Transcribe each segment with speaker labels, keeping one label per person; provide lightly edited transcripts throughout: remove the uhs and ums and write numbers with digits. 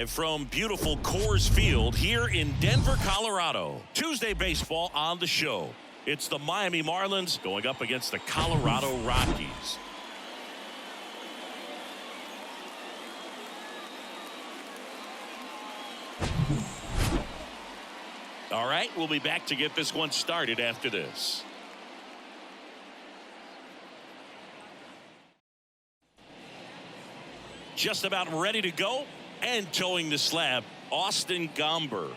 Speaker 1: From beautiful Coors Field here in Denver, Colorado. Tuesday baseball on the show. It's the Miami Marlins going up against the Colorado Rockies. All right, we'll be back to get this one started after this. Just about ready to go. And towing the slab, Austin Gomber.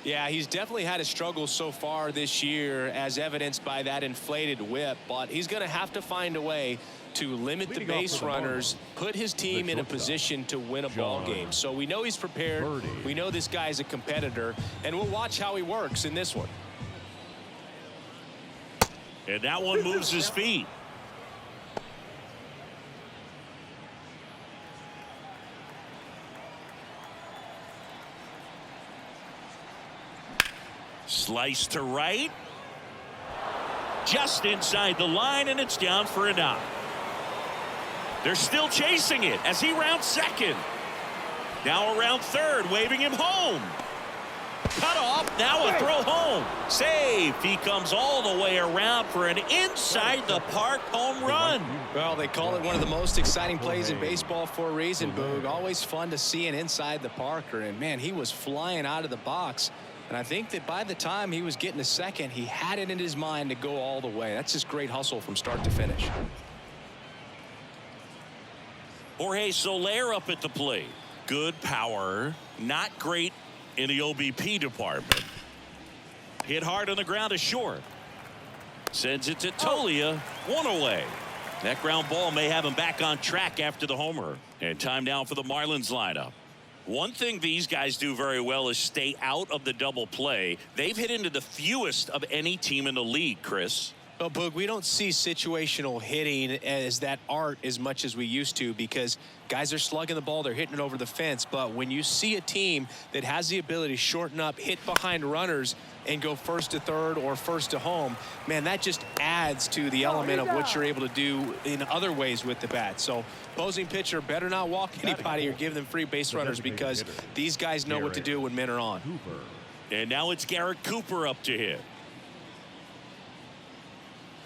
Speaker 2: Yeah, he's definitely had a struggle so far this year, as evidenced by that inflated whip. But he's going to have to find a way to limit the base runners, put his team in a position to win a ball game. So we know he's prepared. We know this guy's a competitor, and we'll watch how he works in this one.
Speaker 1: And that one moves his feet. Slice to right. Just inside the line, and it's down for a knock. They're still chasing it as he rounds second. Now around third, waving him home. Cut off, now a throw home. Safe. He comes all the way around for an inside the park home run.
Speaker 2: Well, they call it one of the most exciting plays in baseball for a reason, Boog. Always fun to see an inside the parker, and man, he was flying out of the box. And I think that by the time he was getting a second, he had it in his mind to go all the way. That's just great hustle from start to finish.
Speaker 1: Jorge Soler up at the plate. Good power. Not great in the OBP department. Hit hard on the ground to short. Sends it to Tolia. One away. That ground ball may have him back on track after the homer. And time now for the Marlins lineup. One thing these guys do very well is stay out of the double play. They've hit into the fewest of any team in the league, Chris.
Speaker 2: Well, Boog, we don't see situational hitting as that art as much as we used to, because guys are slugging the ball, they're hitting it over the fence. But when you see a team that has the ability to shorten up, hit behind runners, and go first to third or first to home, man, that just adds to the element of what you're able to do in other ways with the bat. So opposing pitcher better not walk anybody or give them free base runners, because these guys know what to do when men are on.
Speaker 1: And now it's Garrett Cooper up to hit.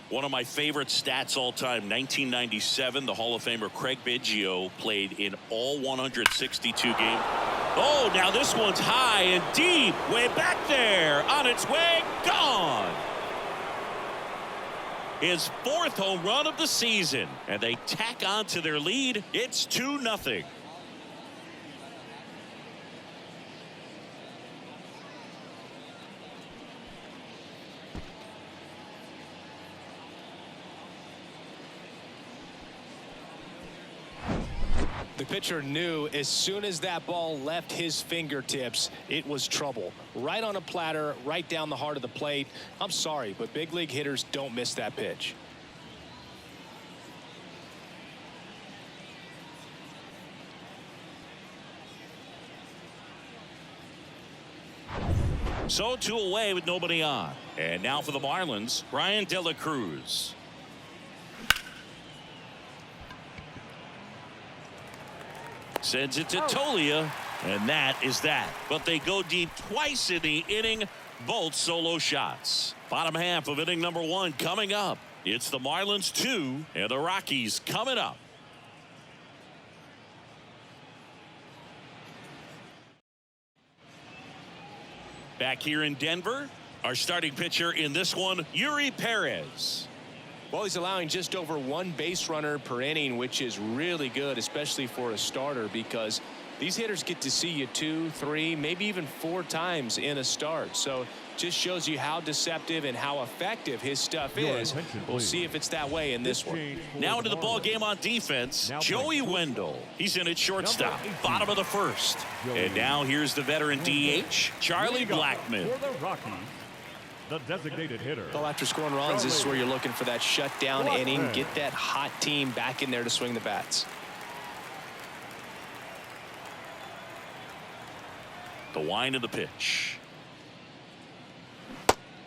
Speaker 1: One of my favorite stats all time, 1997, the Hall of Famer Craig Biggio played in all 162 games. Oh, now this one's high and deep, way back there, on its way, gone. His fourth home run of the season, and they tack on to their lead. It's 2-0.
Speaker 2: The pitcher knew as soon as that ball left his fingertips, it was trouble. Right on a platter, right down the heart of the plate. I'm sorry, but big league hitters don't miss that pitch.
Speaker 1: So 2 away with nobody on. And now for the Marlins, Brian De La Cruz. Sends it to Tolia, and that is that. But they go deep twice in the inning, both solo shots. Bottom half of inning number 1 coming up. It's the Marlins 2 and the Rockies coming up. Back here in Denver, our starting pitcher in this one, Yuri Perez.
Speaker 2: Well, he's allowing just over 1 base runner per inning, which is really good, especially for a starter, because these hitters get to see you 2, 3, maybe even 4 times in a start. So just shows you how deceptive and how effective his stuff is. We'll see if it's that way in this one.
Speaker 1: Now into the ball game on defense, Joey Wendell. He's in at shortstop, bottom of the first. And now here's the veteran DH, Charlie Blackmon.
Speaker 3: For the Rockies, the designated hitter.
Speaker 2: Well, after scoring runs, this is where you're looking for that shutdown inning. Get that hot team back in there to swing the bats.
Speaker 1: The wind of the pitch.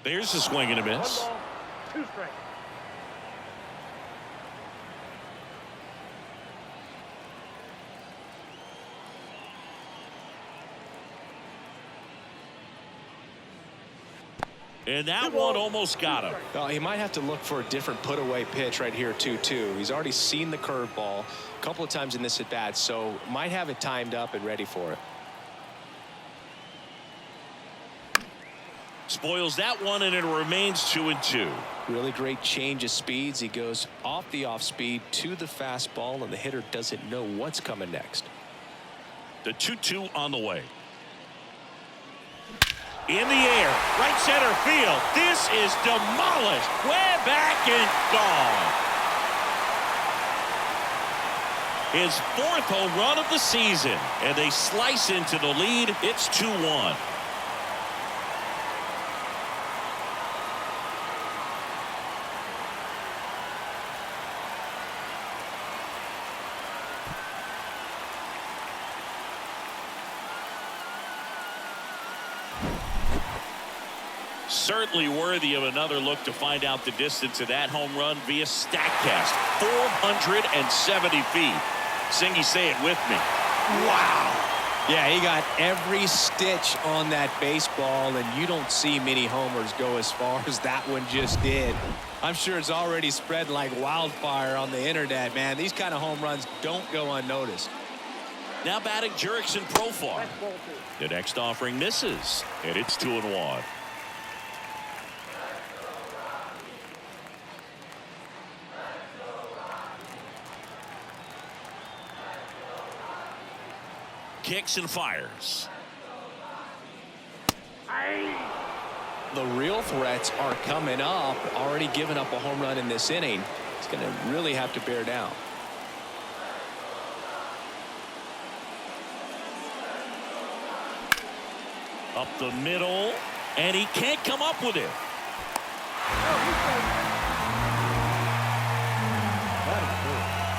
Speaker 1: There's the swing and a miss.
Speaker 3: 2 strikes.
Speaker 1: And that one almost got him.
Speaker 2: Well, he might have to look for a different put-away pitch right here, 2-2. He's already seen the curveball a couple of times in this at-bat, so might have it timed up and ready for it.
Speaker 1: Spoils that one, and it remains 2-2.
Speaker 2: Really great change of speeds. He goes off the off-speed to the fastball, and the hitter doesn't know what's coming next.
Speaker 1: The 2-2 on the way. In the air, right center field. This is demolished. Way back and gone. His 4th home run of the season, and they slice into the lead. It's 2-1. Certainly worthy of another look to find out the distance of that home run via StatCast. 470 feet. Singy, say it with me. Wow.
Speaker 2: Yeah, he got every stitch on that baseball, and you don't see many homers go as far as that one just did. I'm sure it's already spread like wildfire on the internet, man. These kind of home runs don't go unnoticed.
Speaker 1: Now batting Jurickson Profar. The next offering misses, and it's 2-1. Kicks and fires.
Speaker 2: The real threats are coming up. Already given up a home run in this inning. He's going to really have to bear down.
Speaker 1: Up the middle, and he can't come up with it.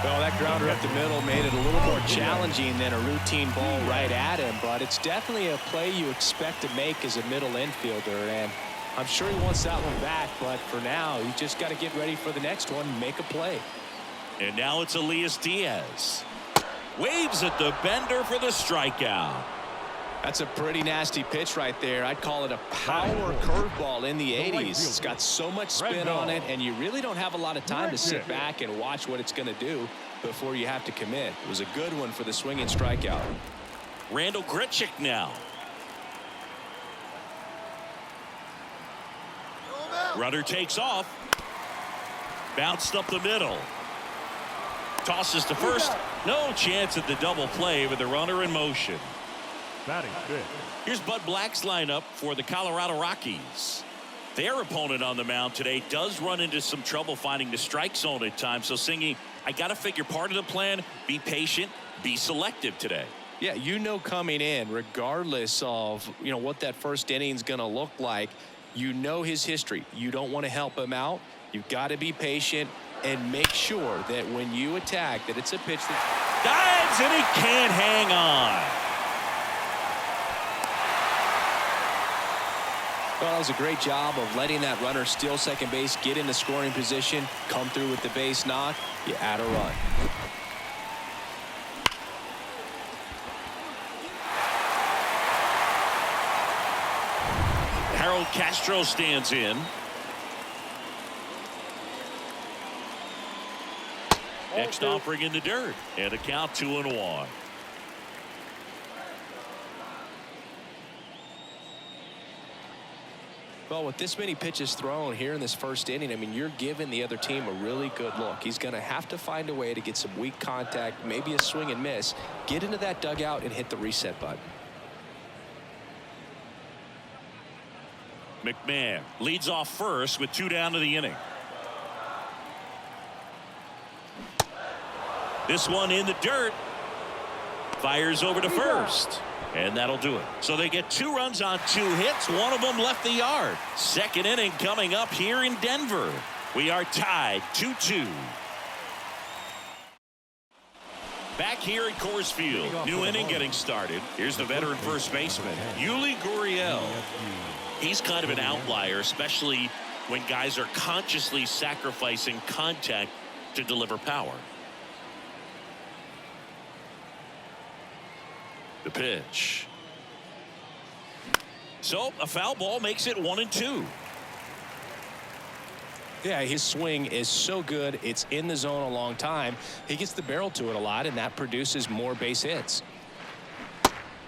Speaker 2: Well, that grounder up the middle made it a little more challenging than a routine ball right at him, but it's definitely a play you expect to make as a middle infielder, and I'm sure he wants that one back, but for now, you just got to get ready for the next one and make a play.
Speaker 1: And now it's Elias Diaz. Waves at the bender for the strikeout.
Speaker 2: That's a pretty nasty pitch right there. I'd call it a power curveball in the 80s. It's got so much spin on it, and you really don't have a lot of time to sit back and watch what it's going to do before you have to commit. It was a good one for the swinging strikeout.
Speaker 1: Randall Grichuk now. Runner takes off. Bounced up the middle. Tosses to first. No chance at the double play with the runner in motion.
Speaker 3: Batting fifth.
Speaker 1: Here's Bud Black's lineup for the Colorado Rockies. Their opponent on the mound today does run into some trouble finding the strike zone at times. So, Singy, I got to figure part of the plan, be patient, be selective today.
Speaker 2: Yeah, you know coming in, regardless of, what that first inning's going to look like, you know his history. You don't want to help him out. You've got to be patient and make sure that when you attack that it's a pitch that
Speaker 1: dives and he can't hang on.
Speaker 2: Well, that was a great job of letting that runner steal second base, get into scoring position, come through with the base knock. You add a run.
Speaker 1: Harold Castro stands in. Next offering in the dirt, and a count 2-1.
Speaker 2: Well, with this many pitches thrown here in this first inning, I mean, you're giving the other team a really good look. He's going to have to find a way to get some weak contact, maybe a swing and miss, get into that dugout and hit the reset button.
Speaker 1: McMahon leads off first with 2 down to the inning. This one in the dirt. Fires over to first. And that'll do it. So they get 2 runs on 2 hits. One of them left the yard. Second inning coming up here in Denver. We are tied 2-2. Back here at Coors Field. New inning getting started. Here's the veteran first baseman, Yuli Gurriel. He's kind of an outlier, especially when guys are consciously sacrificing contact to deliver power. The pitch. So a foul ball makes it 1-2.
Speaker 2: Yeah, his swing is so good. It's in the zone a long time. He gets the barrel to it a lot, and that produces more base hits.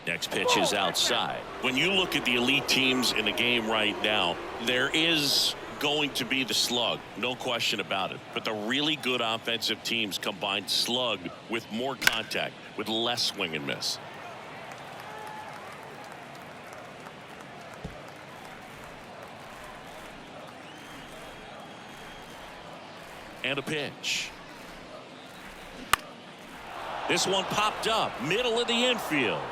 Speaker 1: Next pitch is outside. When you look at the elite teams in the game right now, there is going to be the slug, no question about it. But the really good offensive teams combine slug with more contact, with less swing and miss. And a pitch. This one popped up, middle of the infield.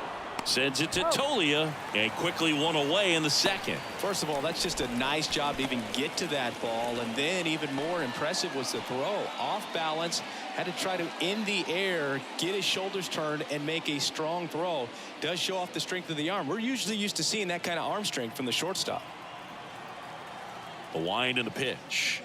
Speaker 1: Sends it to Tolia, and quickly one away in the second.
Speaker 2: First of all, that's just a nice job to even get to that ball, and then even more impressive was the throw. Off balance, had to try to in the air, get his shoulders turned, and make a strong throw. Does show off the strength of the arm. We're usually used to seeing that kind of arm strength from the shortstop.
Speaker 1: The wind and the pitch.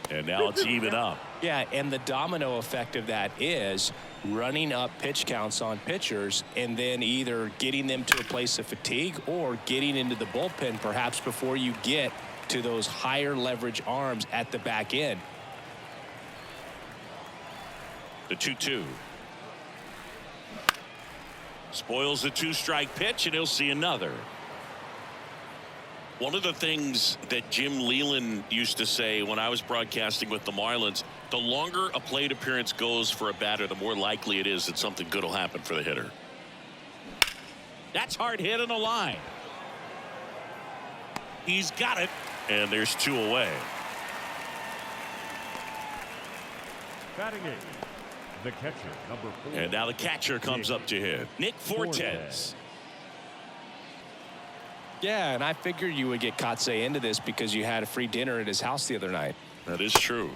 Speaker 1: And now it's even up.
Speaker 2: Yeah, and the domino effect of that is running up pitch counts on pitchers and then either getting them to a place of fatigue or getting into the bullpen perhaps before you get to those higher leverage arms at the back end.
Speaker 1: The 2-2. Spoils the two-strike pitch, and he'll see another. One of the things that Jim Leland used to say when I was broadcasting with the Marlins, the longer a plate appearance goes for a batter, the more likely it is that something good will happen for the hitter. That's hard hit on the line. He's got it, and there's two away.
Speaker 3: Batting eighth, the catcher, number 4.
Speaker 1: And now the catcher comes up to hit. Nick Fortes.
Speaker 2: Yeah, and I figured you would get Kotsay into this because you had a free dinner at his house the other night.
Speaker 1: That is true.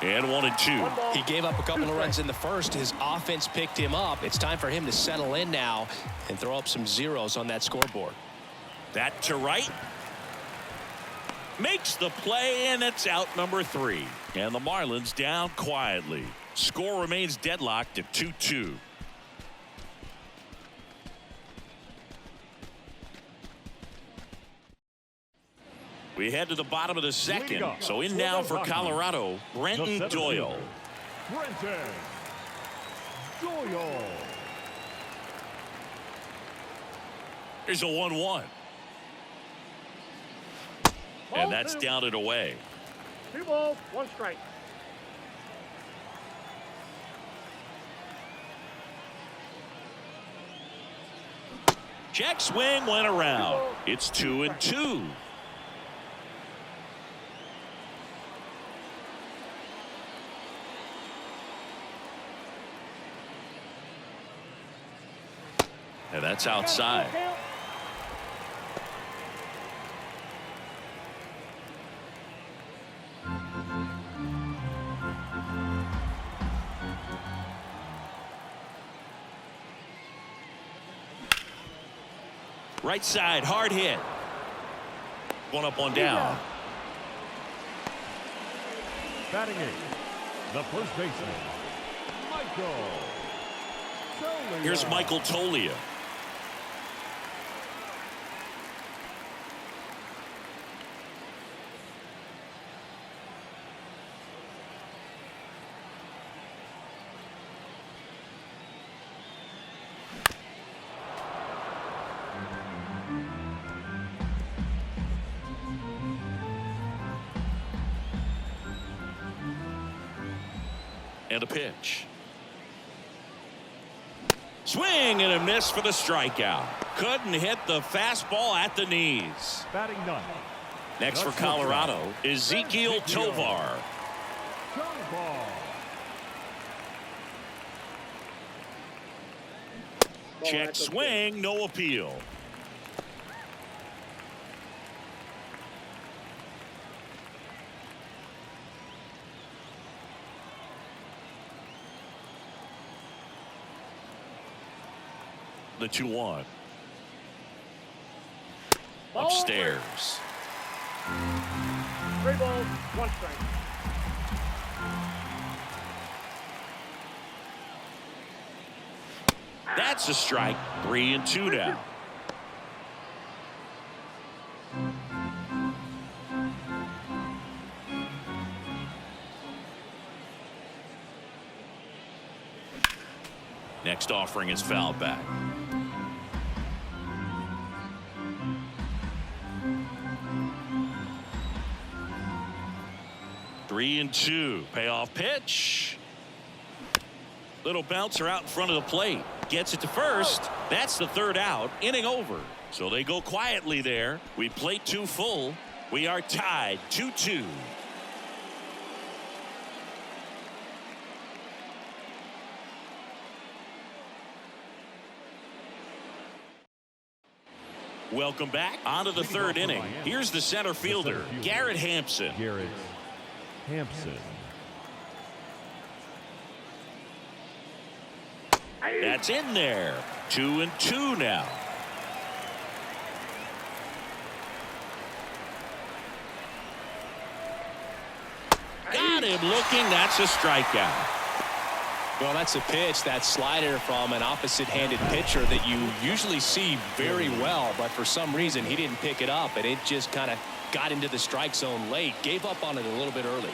Speaker 1: And 1-2.
Speaker 2: He gave up a couple of runs in the first. His offense picked him up. It's time for him to settle in now and throw up some zeros on that scoreboard.
Speaker 1: That to right. Makes the play, and it's out number 3. And the Marlins down quietly. Score remains deadlocked at 2-2. We head to the bottom of the second. So in now for Colorado, Brenton Doyle.
Speaker 3: Brenton Doyle.
Speaker 1: Here's a 1-1. And that's down and away.
Speaker 4: 2 balls, 1 strike.
Speaker 1: Check swing went around. It's 2-2. And that's outside. Right side, hard hit. One up, one down.
Speaker 3: Batting eighth, the first baseman, Michael Tolia.
Speaker 1: Here's Michael Tolia. And a pitch. Swing and a miss for the strikeout. Couldn't hit the fastball at the knees.
Speaker 3: Batting ninth.
Speaker 1: Next for Colorado, Ezekiel Tovar.
Speaker 3: Tovar.
Speaker 1: Check swing, no appeal. The 2-1. Upstairs.
Speaker 4: 3 balls, 1 strike.
Speaker 1: That's a strike. 3-2 now. Next offering is fouled back. Three and two. Payoff pitch. Little bouncer out in front of the plate. Gets it to first. That's the third out. Inning over. So they go quietly there. We plate two full. We are tied 2-2. Welcome back. On to the third inning. Here's the center fielder, Garrett Hampson.
Speaker 3: Garrett Hampson.
Speaker 1: That's in there. 2-2 now. Got him looking. That's a strikeout.
Speaker 2: Well, that's a pitch, that slider from an opposite-handed pitcher that you usually see very well, but for some reason he didn't pick it up, and it just kind of got into the strike zone late. Gave up on it a little bit early.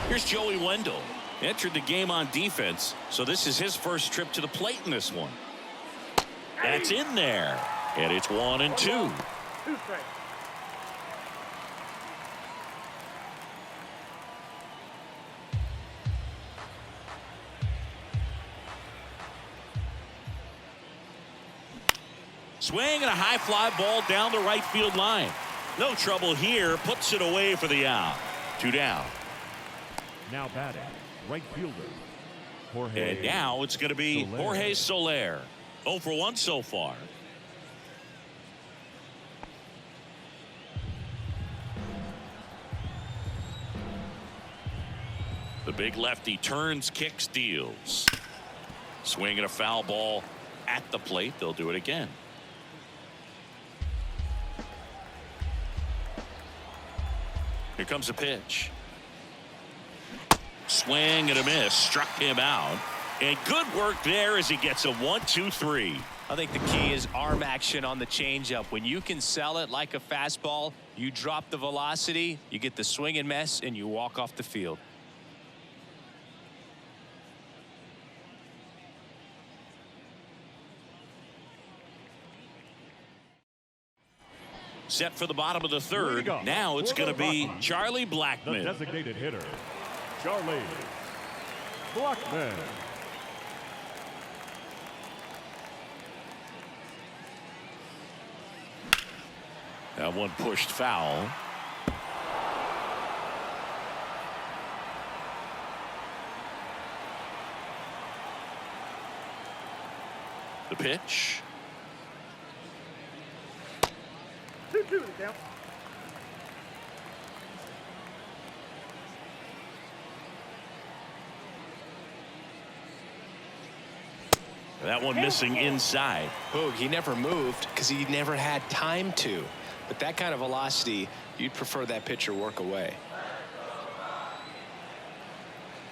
Speaker 1: Here's Joey Wendell. Entered the game on defense, so this is his first trip to the plate in this one. That's in there, and it's 1-2.
Speaker 4: 2 strikes.
Speaker 1: Swing and a high fly ball down the right field line. No trouble here. Puts it away for the out. 2 down.
Speaker 3: Now batting, right fielder, Jorge.
Speaker 1: And now it's going to be Jorge Soler. 0 for 1 so far. The big lefty turns, kicks, deals. Swing and a foul ball at the plate. They'll do it again. Here comes a pitch. Swing and a miss. Struck him out. And good work there as he gets a 1-2-3.
Speaker 2: I think the key is arm action on the changeup. When you can sell it like a fastball, you drop the velocity, you get the swing and miss, and you walk off the field.
Speaker 1: Set for the bottom of the third. Now it's going to be Charlie
Speaker 3: The
Speaker 1: Blackmon.
Speaker 3: designated hitter, Charlie Blackmon.
Speaker 1: That one pushed foul. The pitch.
Speaker 4: 2-2 to count.
Speaker 1: That one missing inside.
Speaker 2: Boog, he never moved because he never had time to. But that kind of velocity, you'd prefer that pitcher work away.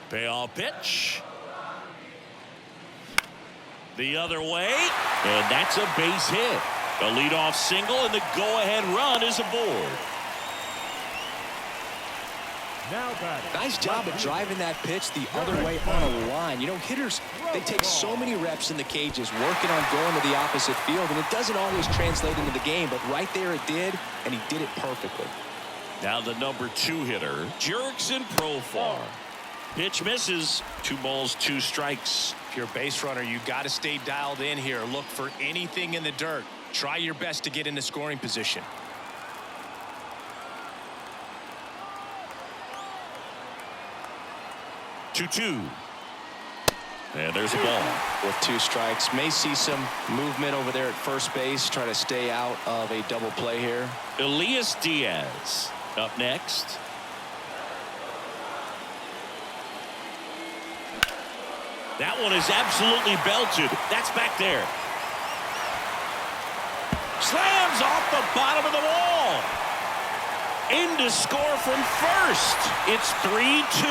Speaker 1: Payoff pitch. The other way. And that's a base hit. A leadoff single, and the go-ahead run is aboard.
Speaker 3: Now batting.
Speaker 2: Nice job at driving that pitch the other way on a line. You know, hitters, they take so many reps in the cages working on going to the opposite field, and it doesn't always translate into the game, but right there it did, and he did it perfectly.
Speaker 1: Now the number 2 hitter, Jurickson Profar. Pitch misses. 2 balls, 2 strikes.
Speaker 2: If you're a base runner, you got to stay dialed in here. Look for anything in the dirt. Try your best to get into scoring position.
Speaker 1: Two. And there's a ball.
Speaker 2: With 2 strikes, may see some movement over there at first base. Try to stay out of a double play here.
Speaker 1: Elias Diaz up next. That one is absolutely belted. That's back there. Slams off the bottom of the wall. in to score from first. It's 3-2.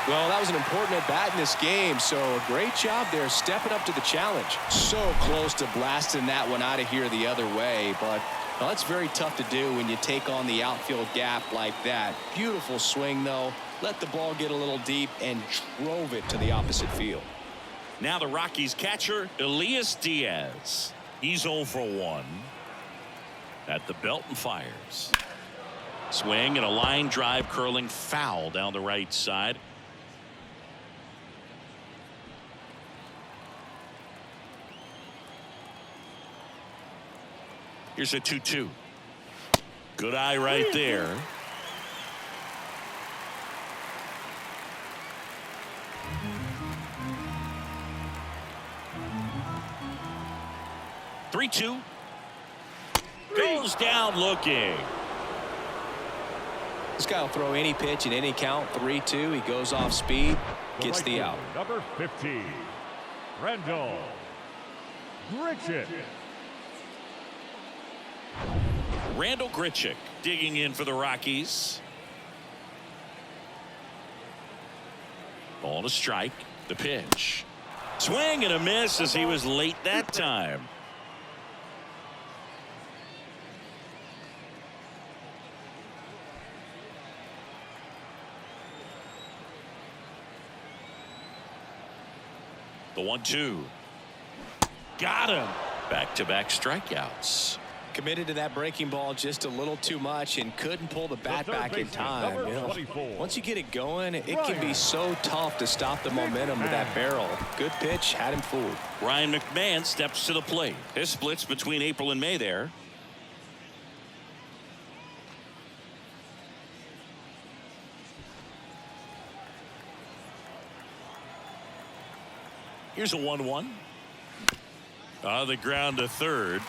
Speaker 2: Well, that was an important at-bat in this game, so a great job there stepping up to the challenge. So close to blasting that one out of here the other way, but well, that's very tough to do when you take on the outfield gap like that. Beautiful swing, though. Let the ball get a little deep and drove it to the opposite field.
Speaker 1: Now the Rockies catcher, Elias Diaz. He's 0 for 1. At the belt and fires. Swing and a line drive curling foul down the right side. Here's a 2-2. Good eye right there. Three-two. Goes down looking.
Speaker 2: This guy will throw any pitch in any count. 3-2. He goes off speed, gets the out.
Speaker 3: Number 15, Randall Grichuk.
Speaker 1: Randall Grichuk digging in for the Rockies. Ball to strike. The pitch. Swing and a miss as he was late that time. The 1-2. Got him. Back-to-back strikeouts.
Speaker 2: Committed to that breaking ball just a little too much and couldn't pull the bat back in time. You know, once you get it going, it can be so tough to stop the momentum of that barrel. Good pitch, had him fooled.
Speaker 1: Ryan McMahon steps to the plate. His splits between April and May there. Here's a 1-1. On the ground to third.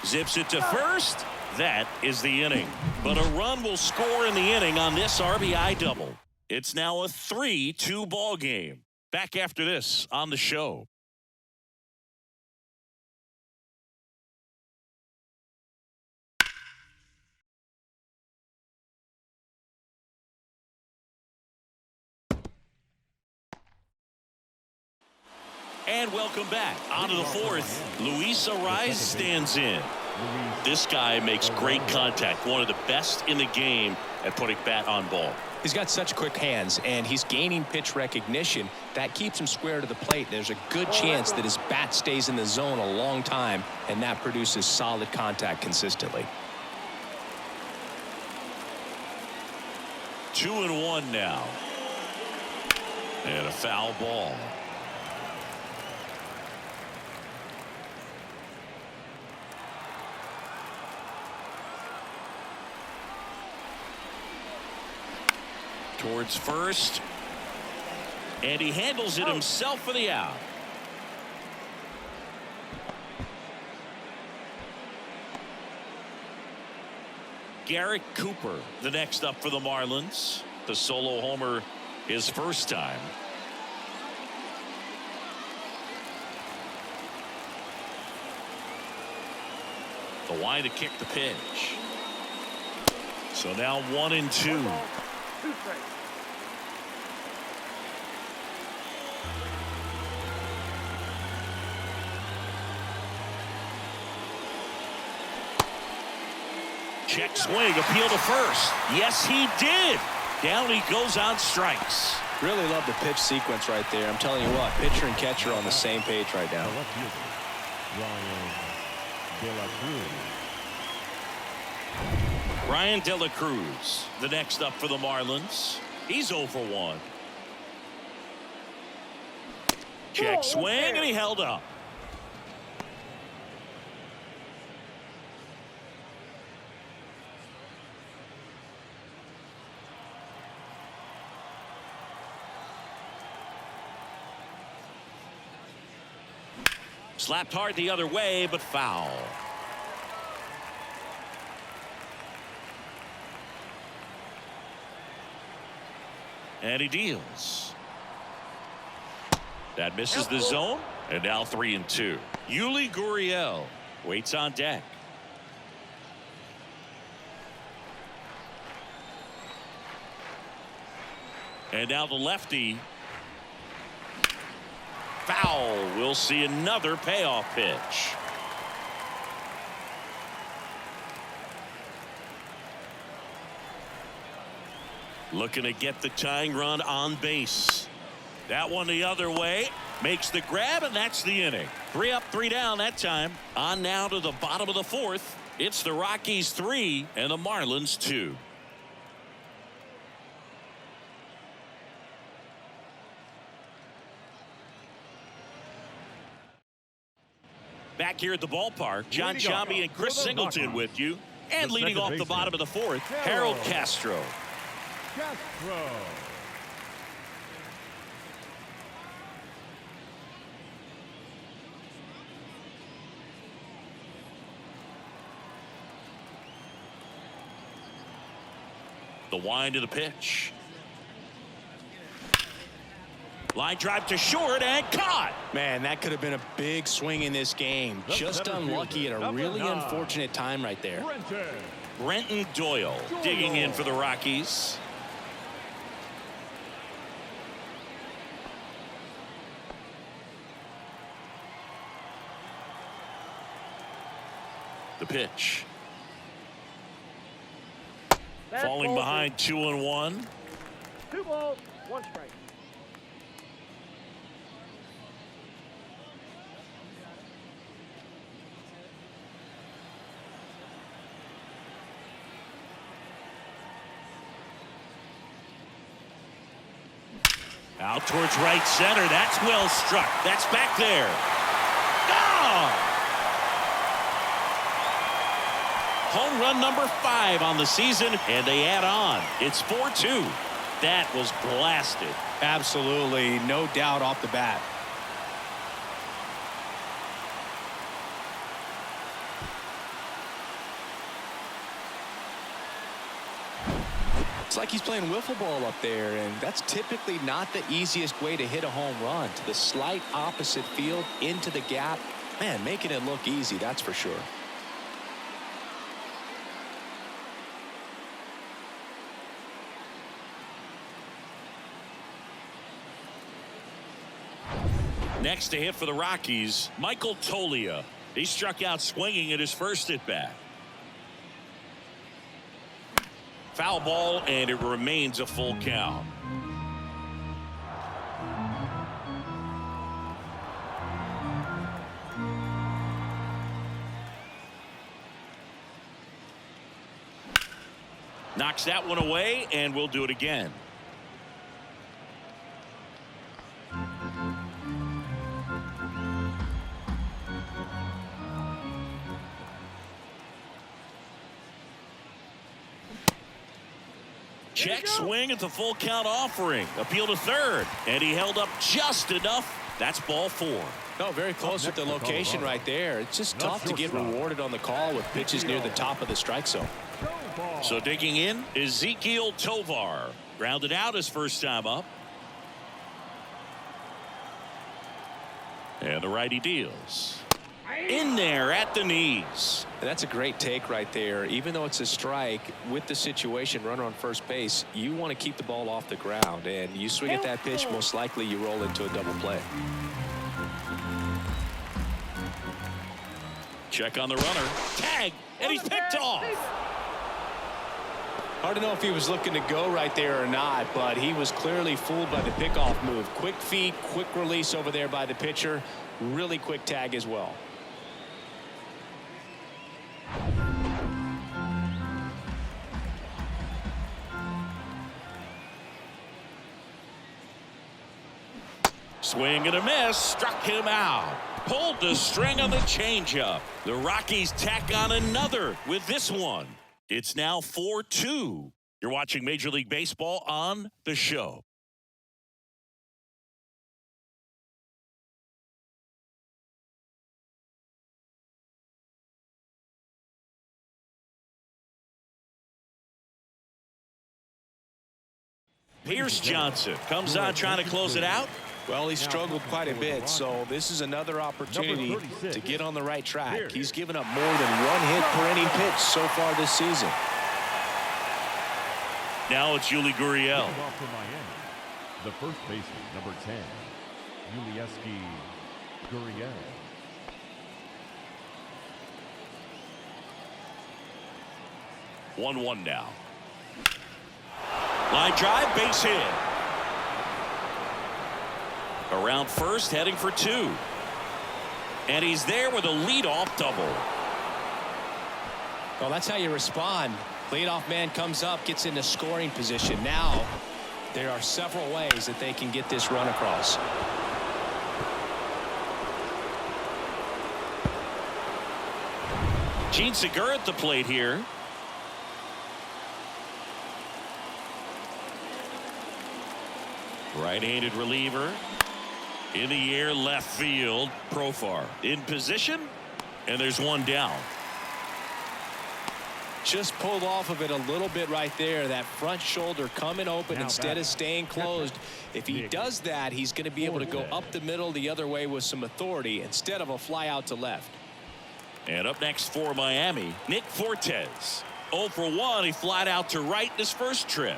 Speaker 1: Zips it to first. That is the inning. But a run will score in the inning on this RBI double. It's now a 3-2 ball game. Back after this on the show. And welcome back. On to the fourth. Luis Ariz stands in. This guy makes great contact. One of the best in the game at putting bat on ball.
Speaker 2: He's got such quick hands, and he's gaining pitch recognition. That keeps him square to the plate. There's a good chance that his bat stays in the zone a long time, and that produces solid contact consistently.
Speaker 1: 2-1 now. And a foul ball. Towards first. And he handles it himself for the out. Garrett Cooper, the next up for the Marlins. The solo homer his first time. The line to kick the pitch. So now 1-2. Check swing, appeal to first. Yes, he did. Down he goes on strikes.
Speaker 2: Really love the pitch sequence right there. I'm telling you what, pitcher and catcher are on the same page right now.
Speaker 1: Ryan De La Cruz, the next up for the Marlins. He's 0 for 1. Check swing, and he held up. Slapped hard the other way, but foul. And he deals. That misses the zone. And now 3-2. Yuli Gurriel waits on deck. And now the lefty. Foul. We'll see another payoff pitch. Looking to get the tying run on base. That one the other way. Makes the grab, and that's the inning. 3 up, 3 down that time. On now to the bottom of the 4th. It's the Rockies 3 and the Marlins 2. Back here at the ballpark, John Sciambi and Chris Singleton with you. And leading off the bottom of the 4th, Harold Castro. The wind of the pitch. Line drive to short and caught.
Speaker 2: Man, that could have been a big swing in this game. Just unlucky at a really unfortunate time right there.
Speaker 1: Brenton Doyle digging in for the Rockies. The pitch. Falling behind 2-1.
Speaker 4: 2 balls, 1 strike.
Speaker 1: Out towards right center. That's well struck. That's back there. Gone! Home run number 5 on the season, and they add on. It's 4-2. That was blasted.
Speaker 2: Absolutely, no doubt off the bat. It's like he's playing wiffle ball up there, and that's typically not the easiest way to hit a home run. To the slight opposite field, into the gap. Man, making it look easy, that's for sure.
Speaker 1: Next to hit for the Rockies, Michael Toglia. He struck out swinging at his first at bat. Foul ball, and it remains a full count. Knocks that one away, and we'll do it again. Check swing at the full count offering. Appeal to third, and he held up just enough. That's ball 4.
Speaker 2: No, very close at the location right there. It's just tough to get rewarded on the call with pitches near the top of the strike zone.
Speaker 1: So digging in, Ezequiel Tovar. Grounded out his first time up. And the righty deals. In there at the knees.
Speaker 2: And that's a great take right there. Even though it's a strike, with the situation, runner on first base, you want to keep the ball off the ground. And you swing at that pitch, most likely you roll into a double play.
Speaker 1: Check on the runner. Tag, and he's picked off.
Speaker 2: Hard to know if he was looking to go right there or not, but he was clearly fooled by the pickoff move. Quick feet, quick release over there by the pitcher. Really quick tag as well.
Speaker 1: Swing and a miss. Struck him out. Pulled the string on the changeup. The Rockies tack on another with this one. It's now 4-2. You're watching Major League Baseball on The Show. Pierce Johnson comes on trying to close it out.
Speaker 2: Well, he struggled quite a bit, so this is another opportunity to get on the right track. He's given up more than 1 hit per inning pitch so far this season.
Speaker 1: Now it's Yuli Gurriel.
Speaker 3: The first baseman, number 10, Yulieski Gurriel.
Speaker 1: 1-1 now. Line drive, base hit. Around first, heading for 2. And he's there with a leadoff double.
Speaker 2: Well, that's how you respond. Leadoff man comes up, gets into scoring position. Now, there are several ways that they can get this run across.
Speaker 1: Gene Segura at the plate here. Right-handed reliever. In the air, left field. Profar in position. And there's one down.
Speaker 2: Just pulled off of it a little bit right there. That front shoulder coming open
Speaker 3: Now
Speaker 2: instead of staying closed. If he does that, he's going to be able to go up the middle the other way with some authority instead of a fly out to left.
Speaker 1: And up next for Miami, Nick Fortes. 0 for 1. He flied out to right in his first trip.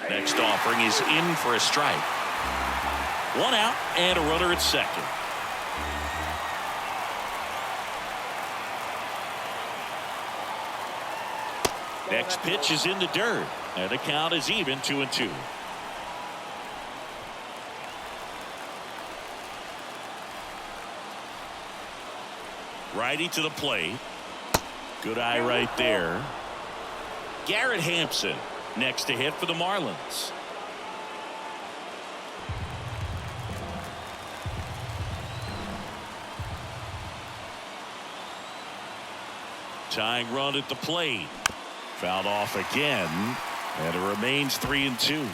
Speaker 1: Next offering is in for a strike. 1 out and a runner at second. Next pitch is in the dirt, and the count is even 2-2. Righty to the plate. Good eye right there. Garrett Hampson next to hit for the Marlins. Tying run at the plate. Fouled off again, and it remains 3-2.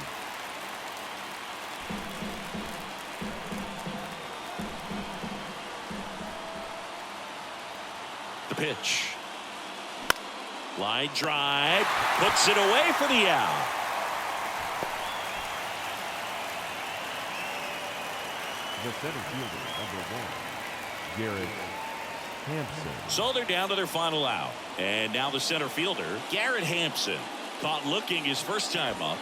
Speaker 1: The pitch. Line drive, puts it away for the out.
Speaker 3: The center fielder, number 1, Garrett Hampson.
Speaker 1: So they're down to their final out. And now the center fielder, Garrett Hampson, caught looking his first time up.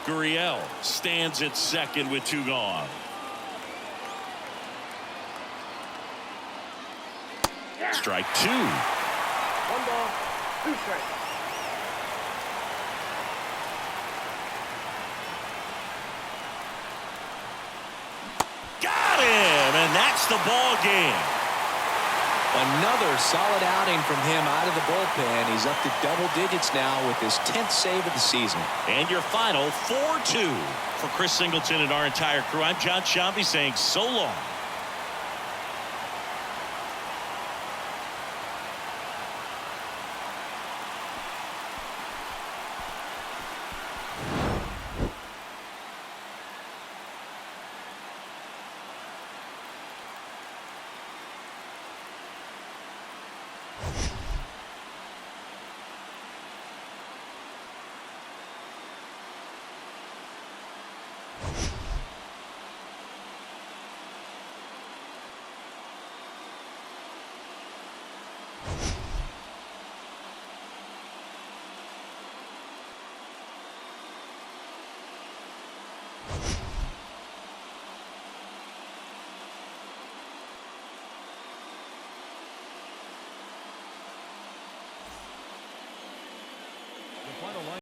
Speaker 1: Gurriel stands at second with 2 gone. Strike 2.
Speaker 4: 1 ball, 2 strikes.
Speaker 1: Got him, and that's the ball game.
Speaker 2: Another solid outing from him out of the bullpen. He's up to double digits now with his 10th save of the season.
Speaker 1: And your final 4-2 for Chris Singleton and our entire crew. I'm John Shambi saying so long.